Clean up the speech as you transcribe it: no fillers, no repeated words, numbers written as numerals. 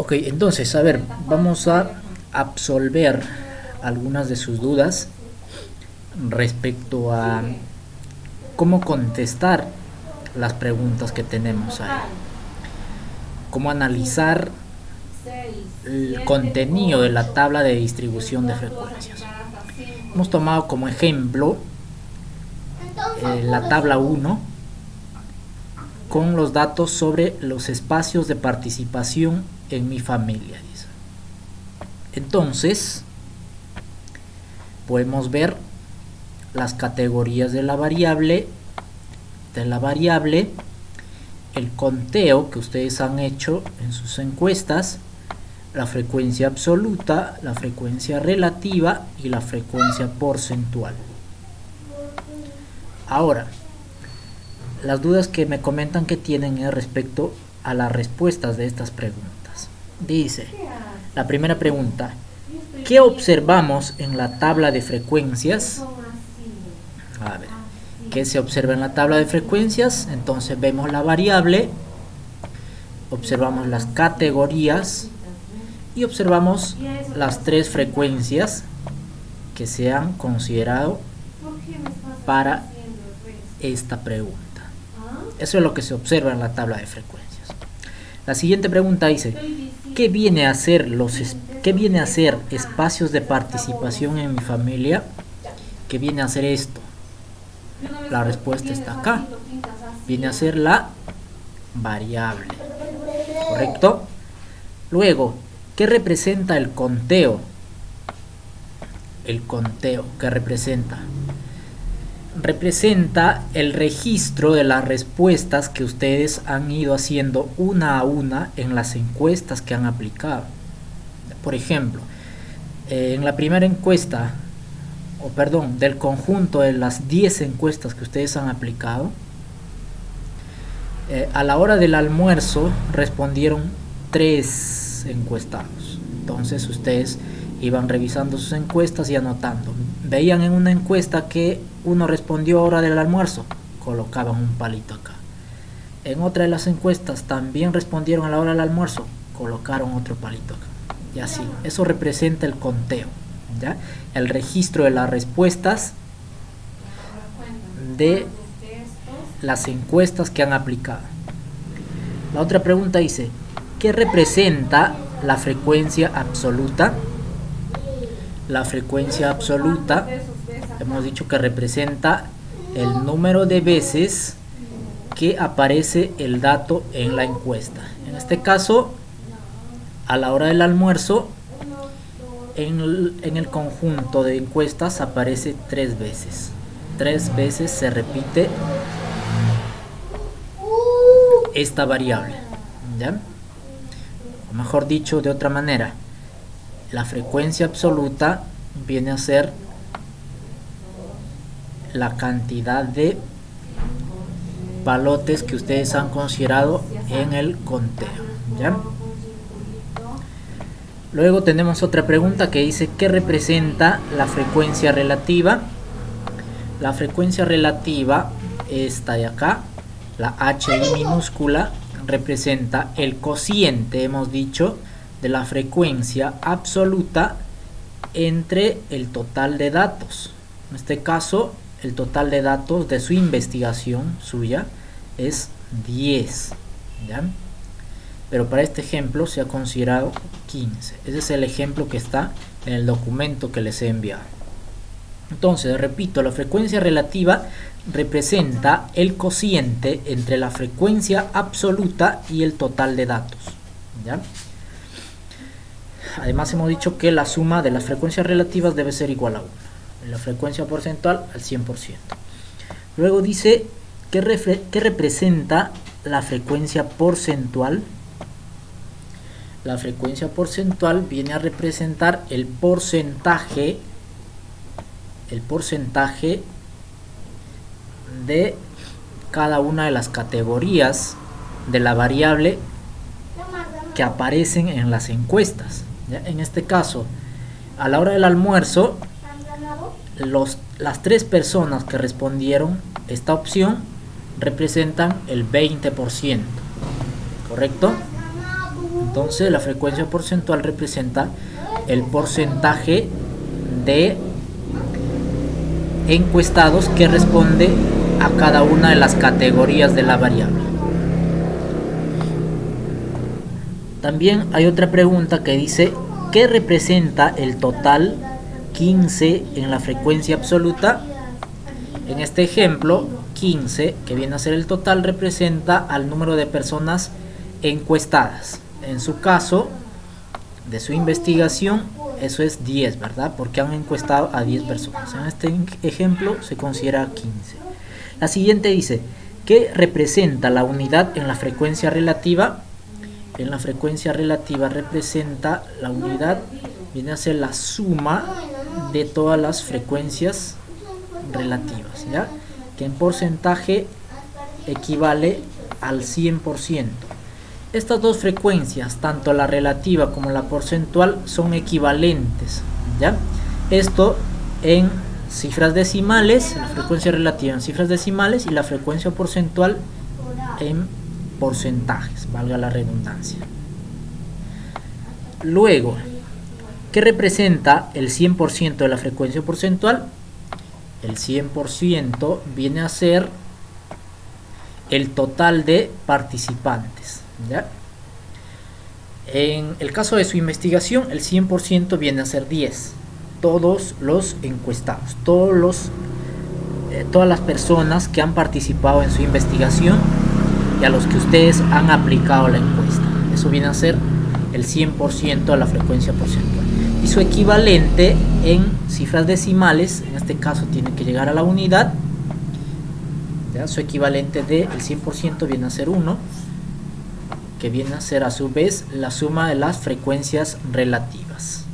Ok, entonces, a ver, vamos a absolver algunas de sus dudas respecto a cómo contestar las preguntas que tenemos ahí, cómo analizar el contenido de la tabla de distribución de frecuencias. Hemos tomado como ejemplo la tabla 1 con los datos sobre los espacios de participación en mi familia, dice. Entonces podemos ver las categorías de la variable, el conteo que ustedes han hecho en sus encuestas, la frecuencia absoluta, la frecuencia relativa y la frecuencia porcentual. Ahora, las dudas que me comentan que tienen es respecto a las respuestas de estas preguntas. Dice, la primera pregunta, ¿qué observamos en la tabla de frecuencias? A ver, ¿qué se observa en la tabla de frecuencias? Entonces vemos la variable, observamos las categorías y observamos las tres frecuencias que se han considerado para esta pregunta. Eso es lo que se observa en la tabla de frecuencias. La siguiente pregunta dice, ¿qué viene a ser espacios de participación en mi familia? ¿Qué viene a ser esto? La respuesta está acá. Viene a ser la variable. ¿Correcto? Luego, ¿qué representa el conteo? El conteo, ¿qué representa? Representa el registro de las respuestas que ustedes han ido haciendo una a una en las encuestas que han aplicado. Por ejemplo, en la primera encuesta, del conjunto de las 10 encuestas que ustedes han aplicado, a la hora del almuerzo respondieron 3 encuestados. Entonces ustedes iban revisando sus encuestas y anotando. Veían en una encuesta que uno respondió a hora del almuerzo, colocaban un palito acá. En otra de las encuestas también respondieron a la hora del almuerzo, colocaron otro palito acá. Y así, eso representa el conteo, ¿ya? El registro de las respuestas de las encuestas que han aplicado. La otra pregunta dice, ¿qué representa la frecuencia absoluta? La frecuencia absoluta, hemos dicho que representa el número de veces que aparece el dato en la encuesta. En este caso, a la hora del almuerzo, en el conjunto de encuestas aparece 3 veces. 3 veces se repite esta variable, ¿ya? O mejor dicho, de otra manera, la frecuencia absoluta viene a ser la cantidad de palotes que ustedes han considerado en el conteo, ¿ya? Luego tenemos otra pregunta que dice, ¿qué representa la frecuencia relativa? La frecuencia relativa, esta de acá, la HI minúscula, representa el cociente, hemos dicho, de la frecuencia absoluta entre el total de datos. En este caso, el total de datos de su investigación suya es 10, ¿ya? Pero para este ejemplo se ha considerado 15. Ese es el ejemplo que está en el documento que les he enviado. Entonces, repito, la frecuencia relativa representa el cociente entre la frecuencia absoluta y el total de datos, ¿ya? Además hemos dicho que la suma de las frecuencias relativas debe ser igual a 1. La frecuencia porcentual al 100%. Luego dice, ¿qué representa la frecuencia porcentual? La frecuencia porcentual viene a representar el porcentaje de cada una de las categorías de la variable que aparecen en las encuestas, ¿ya? En este caso, a la hora del almuerzo, las 3 personas que respondieron esta opción representan el 20%, ¿correcto? Entonces la frecuencia porcentual representa el porcentaje de encuestados que responde a cada una de las categorías de la variable. También hay otra pregunta que dice: ¿qué representa el total 15 en la frecuencia absoluta? En este ejemplo, 15, que viene a ser el total, representa al número de personas encuestadas. En su caso, de su investigación, eso es 10, ¿verdad? Porque han encuestado a 10 personas. En este ejemplo se considera 15. La siguiente dice: ¿qué representa la unidad en la frecuencia relativa? En la frecuencia relativa representa la unidad, viene a ser la suma de todas las frecuencias relativas, ¿ya? Que en porcentaje equivale al 100%. Estas dos frecuencias, tanto la relativa como la porcentual, son equivalentes, ¿ya? Esto en cifras decimales, la frecuencia relativa en cifras decimales y la frecuencia porcentual en porcentajes, valga la redundancia. Luego, ¿qué representa el 100% de la frecuencia porcentual? El 100% viene a ser el total de participantes, ¿ya? En el caso de su investigación, el 100% viene a ser 10. Todos los encuestados, todas las personas que han participado en su investigación y a los que ustedes han aplicado la encuesta. Eso viene a ser el 100% de la frecuencia porcentual. Y su equivalente en cifras decimales, en este caso tiene que llegar a la unidad, ¿ya? Su equivalente del 100% viene a ser 1, que viene a ser a su vez la suma de las frecuencias relativas.